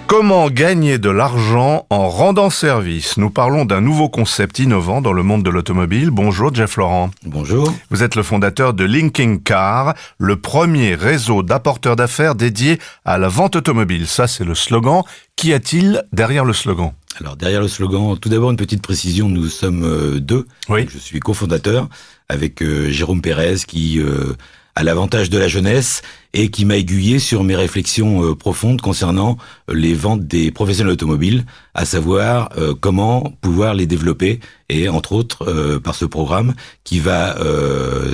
Comment gagner de l'argent en rendant service? Nous parlons d'un nouveau concept innovant dans le monde de l'automobile. Bonjour Jeff Laurent. Bonjour. Vous êtes le fondateur de Linking Car, le premier réseau d'apporteurs d'affaires dédié à la vente automobile. Ça, c'est le slogan. Qu'y a-t-il derrière le slogan? Alors derrière le slogan, tout d'abord une petite précision, nous sommes deux. Oui. Je suis cofondateur avec Jérôme Pérez qui a l'avantage de la jeunesse et qui m'a aiguillé sur mes réflexions profondes concernant les ventes des professionnels automobiles, à savoir comment pouvoir les développer et entre autres par ce programme qui va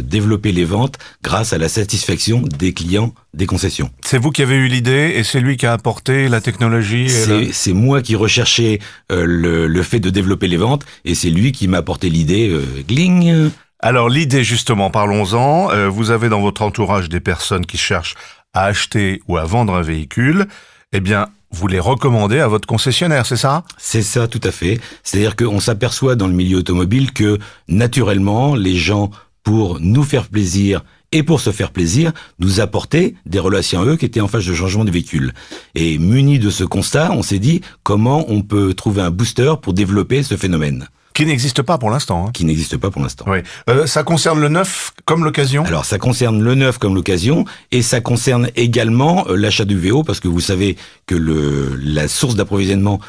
développer les ventes grâce à la satisfaction des clients des concessions. C'est vous qui avez eu l'idée et c'est lui qui a apporté la technologie C'est moi qui recherchais le fait de développer les ventes et c'est lui qui m'a apporté l'idée gling. Alors l'idée justement, parlons-en. Vous avez dans votre entourage des personnes qui cherchent à acheter ou à vendre un véhicule. Eh bien, vous les recommandez à votre concessionnaire, c'est ça? C'est ça, tout à fait. C'est-à-dire qu'on s'aperçoit dans le milieu automobile que naturellement, les gens, pour nous faire plaisir et pour se faire plaisir, nous apportaient des relations à eux qui étaient en phase de changement de véhicule. Et munis de ce constat, on s'est dit comment on peut trouver un booster pour développer ce phénomène. Qui n'existe pas pour l'instant. Qui n'existe pas pour l'instant. Oui. Ça concerne le neuf comme l'occasion? Alors ça concerne le neuf comme l'occasion et ça concerne également l'achat du VO parce que vous savez que la source d'approvisionnement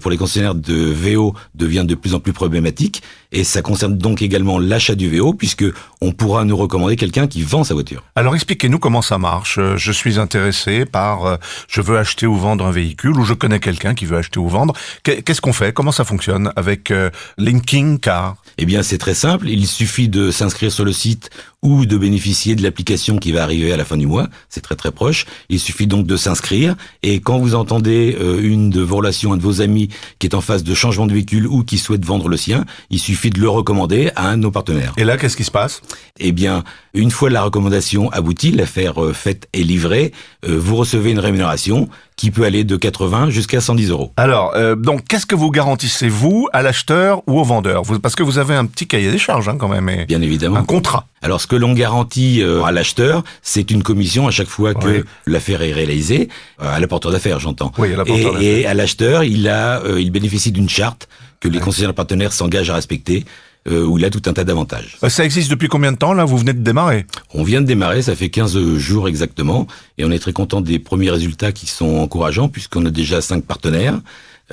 pour les concessionnaires de VO devient de plus en plus problématique et ça concerne donc également l'achat du VO puisque on pourra nous recommander quelqu'un qui vend sa voiture. Alors expliquez-nous comment ça marche. Je suis intéressé par je veux acheter ou vendre un véhicule ou je connais quelqu'un qui veut acheter ou vendre. Qu'est-ce qu'on fait? Comment ça fonctionne avec Linking Car? Eh bien c'est très simple, il suffit de s'inscrire sur le site ou de bénéficier de l'application qui va arriver à la fin du mois, c'est très très proche. Il suffit donc de s'inscrire et quand vous entendez une de vos relations, un de vos amis qui est en phase de changement de véhicule ou qui souhaite vendre le sien, il suffit de le recommander à un de nos partenaires. Et là, qu'est-ce qui se passe? Eh bien, une fois la recommandation aboutie, l'affaire faite et livrée, vous recevez une rémunération qui peut aller de 80 jusqu'à 110 €. Alors, donc, qu'est-ce que vous garantissez, vous, à l'acheteur ou au vendeur? Parce que vous avez un petit cahier des charges, quand même. Et bien évidemment. Un contrat. Alors, ce que l'on garantit à l'acheteur, c'est une commission à chaque fois que l'affaire est réalisée, à l'apporteur d'affaires, j'entends. Oui, à l'apporteur d'affaires. Et à l'acheteur, il bénéficie d'une charte que les concessionnaires partenaires s'engagent à respecter, où il a tout un tas d'avantages. Ça existe depuis combien de temps, là? Vous venez de démarrer? On vient de démarrer, ça fait 15 jours exactement, et on est très content des premiers résultats qui sont encourageants, puisqu'on a déjà 5 partenaires.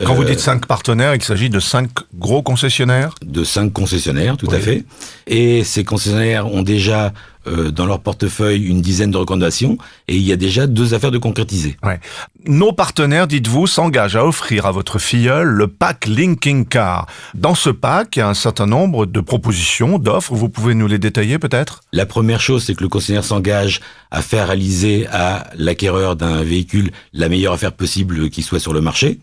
Quand vous dites 5 partenaires, il s'agit de 5 gros concessionnaires? De 5 concessionnaires, tout à fait. Et ces concessionnaires ont déjà dans leur portefeuille une dizaine de recommandations, et il y a déjà 2 affaires de concrétiser. Ouais. Nos partenaires, dites-vous, s'engagent à offrir à votre filleul le pack Linking Car. Dans ce pack, il y a un certain nombre de propositions, d'offres. Vous pouvez nous les détailler peut-être? La première chose, c'est que le concessionnaire s'engage à faire réaliser à l'acquéreur d'un véhicule la meilleure affaire possible qui soit sur le marché.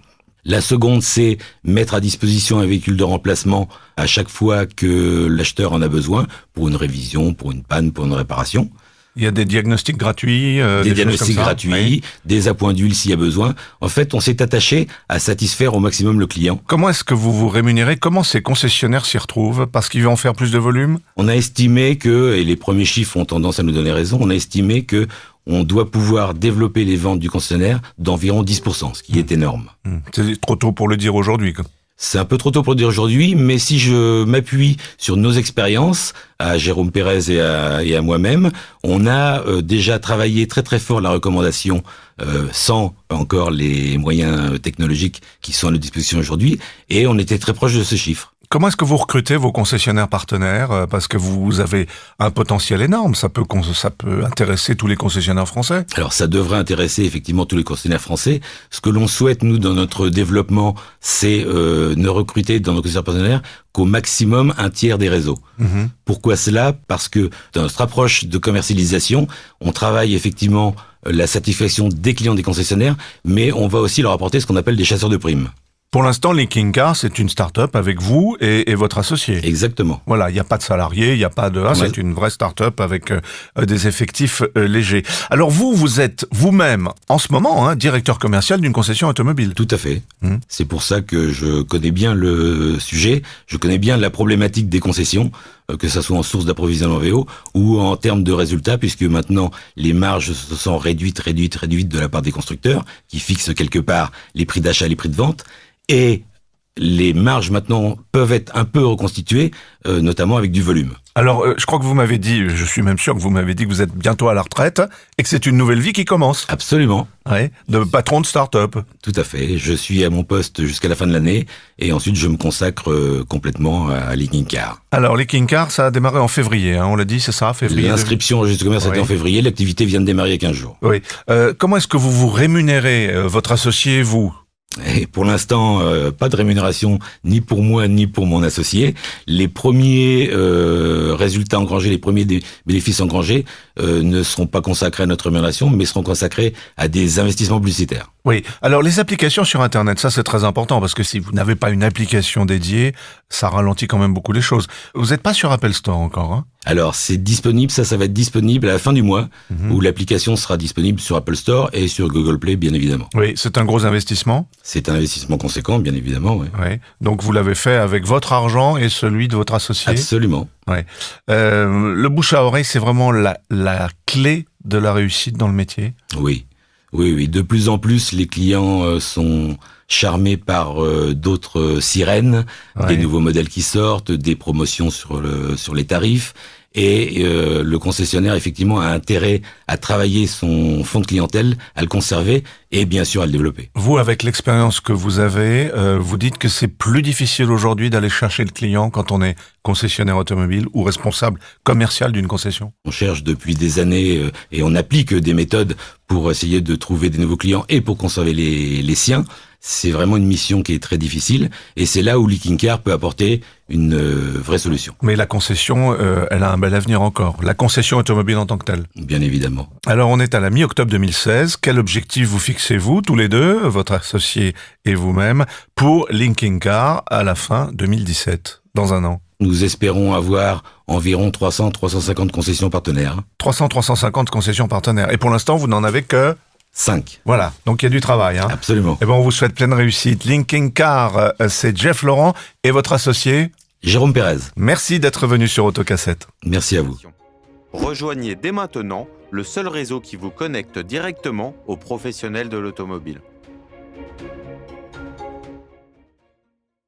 La seconde, c'est mettre à disposition un véhicule de remplacement à chaque fois que l'acheteur en a besoin, pour une révision, pour une panne, pour une réparation. Il y a des diagnostics gratuits, des diagnostics gratuits, des appoints d'huile s'il y a besoin. En fait, on s'est attaché à satisfaire au maximum le client. Comment est-ce que vous vous rémunérez? Comment ces concessionnaires s'y retrouvent? Parce qu'ils vont faire plus de volume? On a estimé que, et les premiers chiffres ont tendance à nous donner raison, on a estimé que on doit pouvoir développer les ventes du concessionnaire d'environ 10%, ce qui est énorme. C'est trop tôt pour le dire aujourd'hui. C'est un peu trop tôt pour le dire aujourd'hui, mais si je m'appuie sur nos expériences, à Jérôme Pérez et à moi-même, on a déjà travaillé très très fort la recommandation sans encore les moyens technologiques qui sont à notre disposition aujourd'hui, et on était très proche de ce chiffre. Comment est-ce que vous recrutez vos concessionnaires partenaires? Parce que vous avez un potentiel énorme, ça peut intéresser tous les concessionnaires français. Alors ça devrait intéresser effectivement tous les concessionnaires français. Ce que l'on souhaite, nous, dans notre développement, c'est ne recruter dans nos concessionnaires partenaires qu'au maximum un tiers des réseaux. Pourquoi cela? Parce que dans notre approche de commercialisation, on travaille effectivement la satisfaction des clients des concessionnaires, mais on va aussi leur apporter ce qu'on appelle des chasseurs de primes. Pour l'instant, Linking Car, c'est une start-up avec vous et votre associé. Exactement. Voilà, il n'y a pas de salariés, il n'y a pas de... c'est une vraie start-up avec des effectifs légers. Alors vous êtes vous-même, en ce moment, directeur commercial d'une concession automobile. Tout à fait. C'est pour ça que je connais bien le sujet, je connais bien la problématique des concessions, que ça soit en source d'approvisionnement VO ou en termes de résultats, puisque maintenant les marges se sont réduites de la part des constructeurs, qui fixent quelque part les prix d'achat et les prix de vente. Et les marges maintenant peuvent être un peu reconstituées, notamment avec du volume. Alors, je crois que vous m'avez dit, je suis même sûr que vous m'avez dit que vous êtes bientôt à la retraite et que c'est une nouvelle vie qui commence. Absolument. Ouais, de patron de start-up. Tout à fait. Je suis à mon poste jusqu'à la fin de l'année et ensuite je me consacre complètement à Linking Car. Alors, Linking Car, ça a démarré en février, on l'a dit, c'est ça, février. L'inscription au registre de commerce était en février, l'activité vient de démarrer il y a 15 jours. Oui. Comment est-ce que vous vous rémunérez, votre associé et vous ? Et pour l'instant, pas de rémunération ni pour moi ni pour mon associé. Les premiers résultats engrangés, les premiers bénéfices engrangés ne seront pas consacrés à notre rémunération, mais seront consacrés à des investissements publicitaires. Oui. Alors les applications sur Internet, ça c'est très important parce que si vous n'avez pas une application dédiée, ça ralentit quand même beaucoup les choses. Vous n'êtes pas sur Apple Store encore, Alors c'est disponible, ça va être disponible à la fin du mois, où l'application sera disponible sur Apple Store et sur Google Play, bien évidemment. Oui, c'est un gros investissement. C'est un investissement conséquent, bien évidemment. Oui. Oui. Donc vous l'avez fait avec votre argent et celui de votre associé. Absolument. Oui. Le bouche à oreille, c'est vraiment la clé de la réussite dans le métier. Oui. Oui. De plus en plus, les clients sont charmés par d'autres sirènes, des nouveaux modèles qui sortent, des promotions sur les tarifs. Et le concessionnaire, effectivement, a intérêt à travailler son fonds de clientèle, à le conserver et bien sûr à le développer. Vous, avec l'expérience que vous avez, vous dites que c'est plus difficile aujourd'hui d'aller chercher le client quand on est concessionnaire automobile ou responsable commercial d'une concession? On cherche depuis des années et on applique des méthodes pour essayer de trouver des nouveaux clients et pour conserver les siens. C'est vraiment une mission qui est très difficile et c'est là où Linking Car peut apporter une vraie solution. Mais la concession, elle a un bel avenir encore. La concession automobile en tant que telle. Bien évidemment. Alors on est à la mi-octobre 2016. Quel objectif vous fixez-vous, tous les deux, votre associé et vous-même, pour Linking Car à la fin 2017, dans un an? Nous espérons avoir environ 300-350 concessions partenaires. 300-350 concessions partenaires. Et pour l'instant, vous n'en avez que 5. Voilà, donc il y a du travail. Absolument. Eh ben, on vous souhaite pleine réussite. Linking Car, c'est Jeff Laurent et votre associé Jérôme Pérez. Merci d'être venu sur Autocassette. Merci à vous. Rejoignez dès maintenant le seul réseau qui vous connecte directement aux professionnels de l'automobile.